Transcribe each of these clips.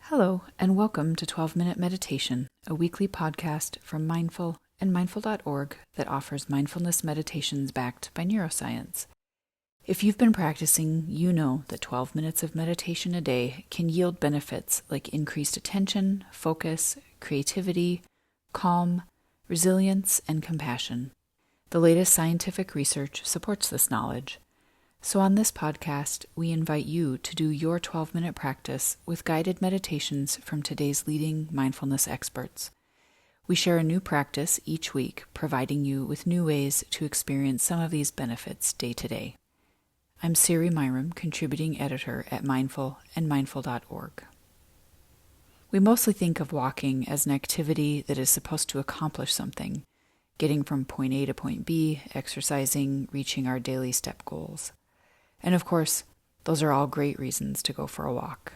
Hello, and welcome to 12-Minute Meditation, a weekly podcast from Mindful and mindful.org that offers mindfulness meditations backed by neuroscience. If you've been practicing, you know that 12 minutes of meditation a day can yield benefits like increased attention, focus, creativity, calm, resilience, and compassion. The latest scientific research supports this knowledge. So on this podcast, we invite you to do your 12-minute practice with guided meditations from today's leading mindfulness experts. We share a new practice each week, providing you with new ways to experience some of these benefits day to day. I'm Siri Myram, contributing editor at Mindful and mindful.org. We mostly think of walking as an activity that is supposed to accomplish something, getting from point A to point B, exercising, reaching our daily step goals. And of course, those are all great reasons to go for a walk.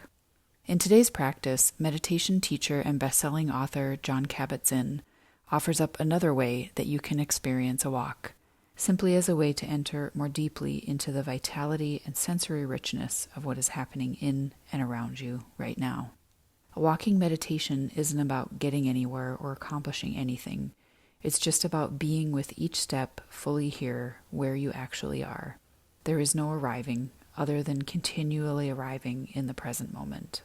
In today's practice, meditation teacher and bestselling author Jon Kabat-Zinn offers up another way that you can experience a walk, simply as a way to enter more deeply into the vitality and sensory richness of what is happening in and around you right now. A walking meditation isn't about getting anywhere or accomplishing anything. It's just about being with each step fully here where you actually are. There is no arriving other than continually arriving in the present moment.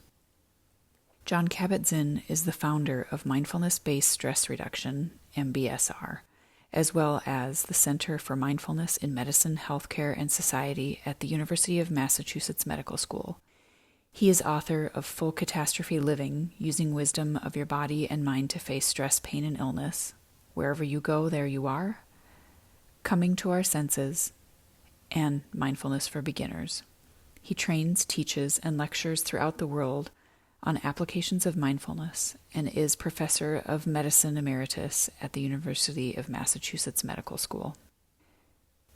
Jon Kabat-Zinn is the founder of Mindfulness-Based Stress Reduction, MBSR, as well as the Center for Mindfulness in Medicine, Healthcare, and Society at the University of Massachusetts Medical School. He is author of Full Catastrophe Living, Using Wisdom of Your Body and Mind to Face Stress, Pain, and Illness, Wherever You Go, There You Are, Coming to Our Senses, and Mindfulness for Beginners. He trains, teaches, and lectures throughout the world on applications of mindfulness and is Professor of Medicine Emeritus at the University of Massachusetts Medical School.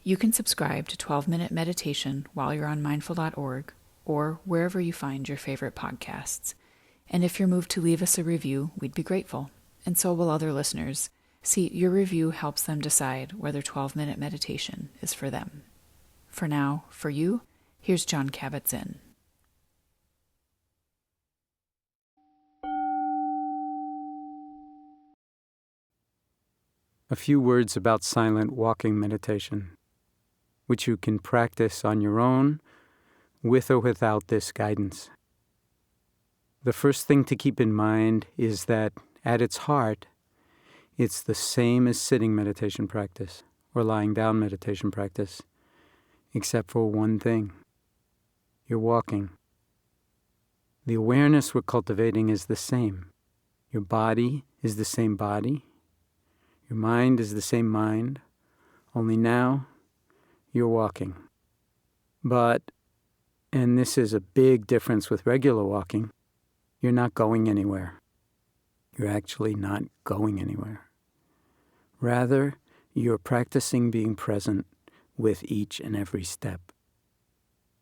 You can subscribe to 12-Minute Meditation while you're on mindful.org or wherever you find your favorite podcasts. And if you're moved to leave us a review, we'd be grateful. And so will other listeners. See, your review helps them decide whether 12-Minute Meditation is for them. For now, for you, here's Jon Kabat-Zinn. A few words about silent walking meditation, which you can practice on your own, with or without this guidance. The first thing to keep in mind is that, at its heart, it's the same as sitting meditation practice or lying down meditation practice, except for one thing. You're walking. The awareness we're cultivating is the same. Your body is the same body. Your mind is the same mind. Only now, you're walking. But, and this is a big difference with regular walking, you're not going anywhere. You're actually not going anywhere. Rather, you're practicing being present with each and every step.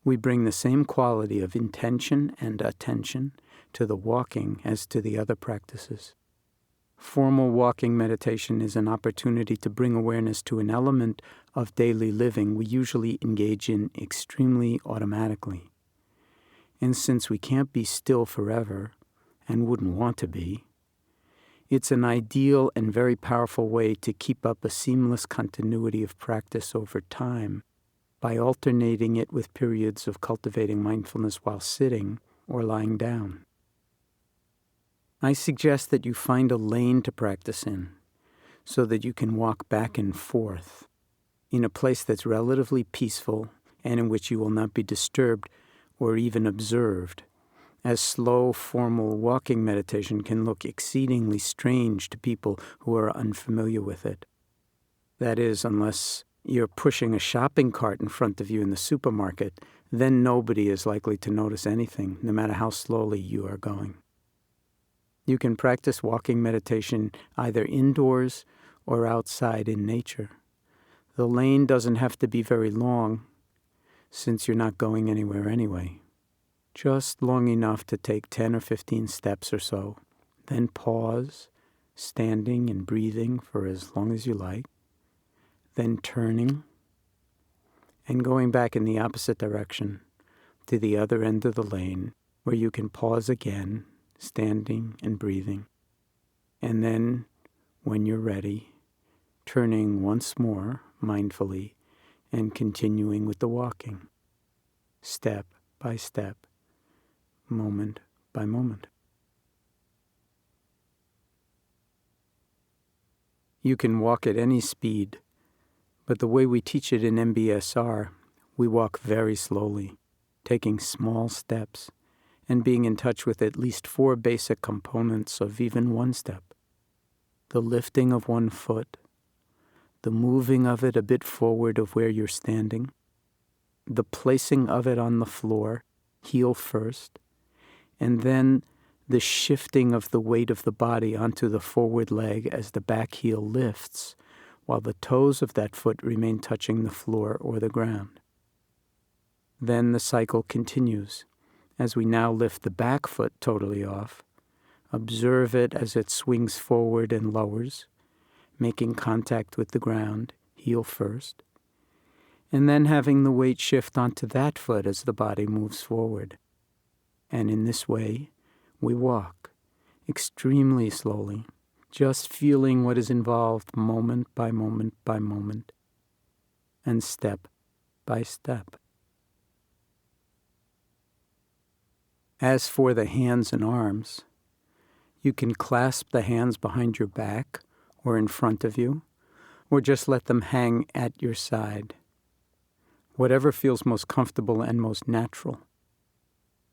We bring the same quality of intention and attention to the walking as to the other practices. Formal walking meditation is an opportunity to bring awareness to an element of daily living we usually engage in extremely automatically. And since we can't be still forever, and wouldn't want to be, it's an ideal and very powerful way to keep up a seamless continuity of practice over time by alternating it with periods of cultivating mindfulness while sitting or lying down. I suggest that you find a lane to practice in so that you can walk back and forth in a place that's relatively peaceful and in which you will not be disturbed or even observed, as slow, formal walking meditation can look exceedingly strange to people who are unfamiliar with it. That is, unless you're pushing a shopping cart in front of you in the supermarket, then nobody is likely to notice anything, no matter how slowly you are going. You can practice walking meditation either indoors or outside in nature. The lane doesn't have to be very long, since you're not going anywhere anyway. Just long enough to take 10 or 15 steps or so, then pause, standing and breathing for as long as you like, then turning and going back in the opposite direction to the other end of the lane where you can pause again standing and breathing. And then, when you're ready, turning once more mindfully and continuing with the walking, step by step, moment by moment. You can walk at any speed, but the way we teach it in MBSR, we walk very slowly, taking small steps and being in touch with at least 4 basic components of even one step. The lifting of one foot, the moving of it a bit forward of where you're standing, the placing of it on the floor, heel first, and then the shifting of the weight of the body onto the forward leg as the back heel lifts, while the toes of that foot remain touching the floor or the ground. Then the cycle continues. As we now lift the back foot totally off, observe it as it swings forward and lowers, making contact with the ground, heel first, and then having the weight shift onto that foot as the body moves forward. And in this way, we walk extremely slowly, just feeling what is involved moment by moment by moment, and step by step. As for the hands and arms, you can clasp the hands behind your back or in front of you, or just let them hang at your side. Whatever feels most comfortable and most natural.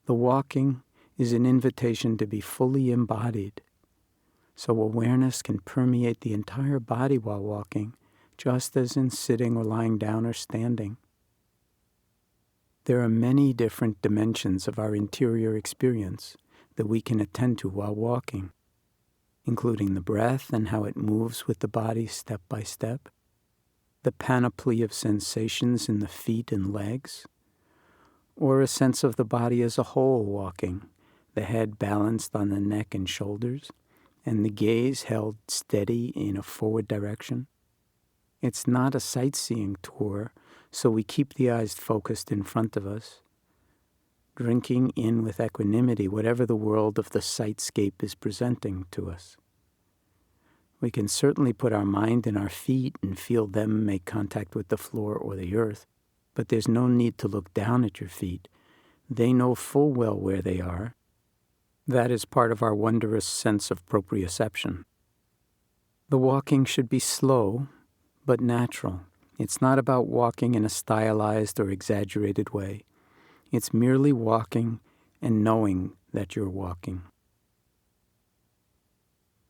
The walking is an invitation to be fully embodied, so awareness can permeate the entire body while walking, just as in sitting or lying down or standing. There are many different dimensions of our interior experience that we can attend to while walking, including the breath and how it moves with the body step by step, the panoply of sensations in the feet and legs, or a sense of the body as a whole walking, the head balanced on the neck and shoulders, and the gaze held steady in a forward direction. It's not a sightseeing tour, so we keep the eyes focused in front of us, drinking in with equanimity whatever the world of the sightscape is presenting to us. We can certainly put our mind in our feet and feel them make contact with the floor or the earth, but there's no need to look down at your feet. They know full well where they are. That is part of our wondrous sense of proprioception. The walking should be slow, but natural. It's not about walking in a stylized or exaggerated way. It's merely walking and knowing that you're walking.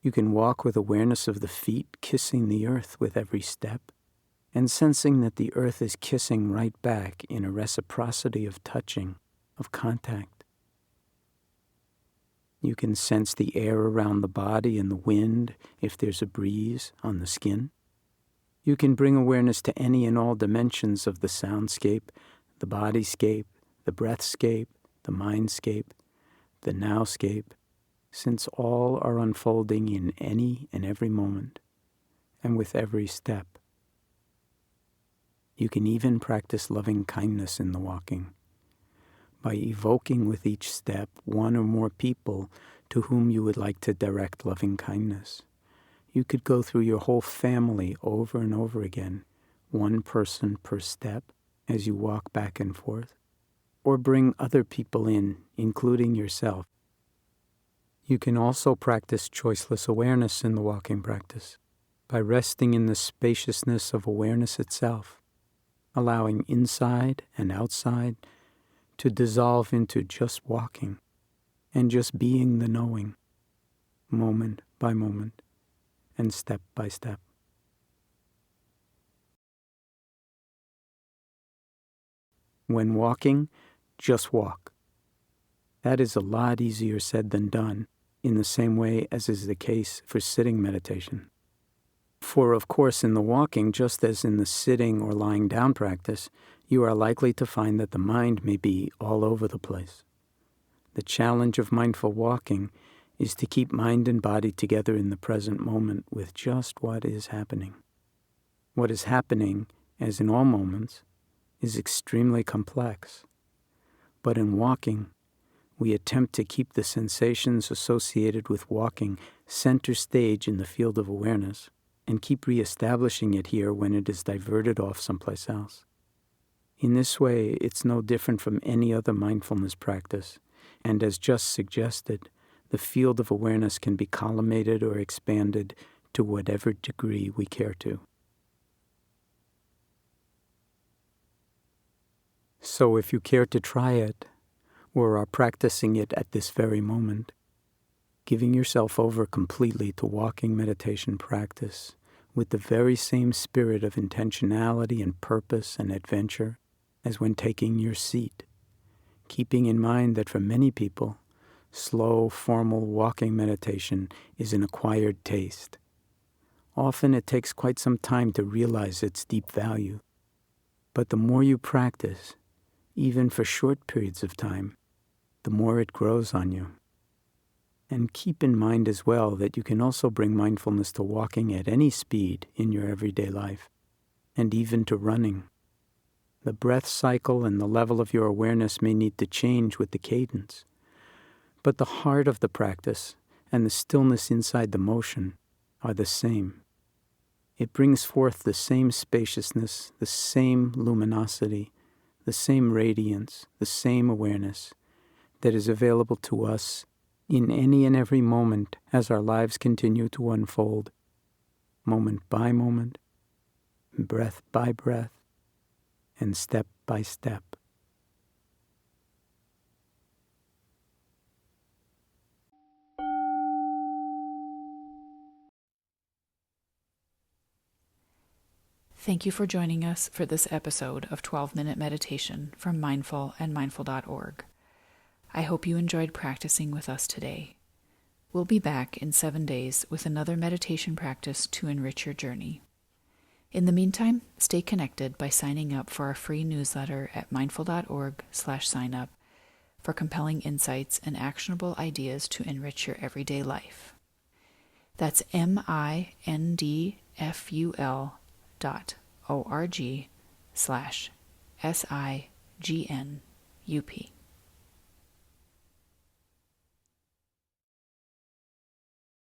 You can walk with awareness of the feet kissing the earth with every step, and sensing that the earth is kissing right back in a reciprocity of touching, of contact. You can sense the air around the body and the wind if there's a breeze on the skin. You can bring awareness to any and all dimensions of the soundscape, the bodyscape, the breathscape, the mindscape, the nowscape, since all are unfolding in any and every moment, and with every step. You can even practice loving kindness in the walking, by evoking with each step one or more people to whom you would like to direct loving kindness. You could go through your whole family over and over again, one person per step as you walk back and forth, or bring other people in, including yourself. You can also practice choiceless awareness in the walking practice by resting in the spaciousness of awareness itself, allowing inside and outside to dissolve into just walking and just being the knowing, moment by moment and step by step. When walking, just walk. That is a lot easier said than done, in the same way as is the case for sitting meditation. For, of course, in the walking, just as in the sitting or lying down practice, you are likely to find that the mind may be all over the place. The challenge of mindful walking is to keep mind and body together in the present moment with just what is happening. What is happening, as in all moments, is extremely complex. But in walking, we attempt to keep the sensations associated with walking center stage in the field of awareness and keep reestablishing it here when it is diverted off someplace else. In this way, it's no different from any other mindfulness practice, and as just suggested, the field of awareness can be collimated or expanded to whatever degree we care to. So if you care to try it, or are practicing it at this very moment, giving yourself over completely to walking meditation practice with the very same spirit of intentionality and purpose and adventure as when taking your seat, keeping in mind that for many people, slow, formal walking meditation is an acquired taste. Often it takes quite some time to realize its deep value, but the more you practice, even for short periods of time, the more it grows on you. And keep in mind as well that you can also bring mindfulness to walking at any speed in your everyday life, and even to running. The breath cycle and the level of your awareness may need to change with the cadence, but the heart of the practice and the stillness inside the motion are the same. It brings forth the same spaciousness, the same luminosity, the same radiance, the same awareness that is available to us in any and every moment as our lives continue to unfold, moment by moment, breath by breath, and step by step. Thank you for joining us for this episode of 12-Minute Meditation from Mindful and Mindful.org. I hope you enjoyed practicing with us today. We'll be back in 7 days with another meditation practice to enrich your journey. In the meantime, stay connected by signing up for our free newsletter at mindful.org/signup for compelling insights and actionable ideas to enrich your everyday life. That's mindful.org/SIGNUP.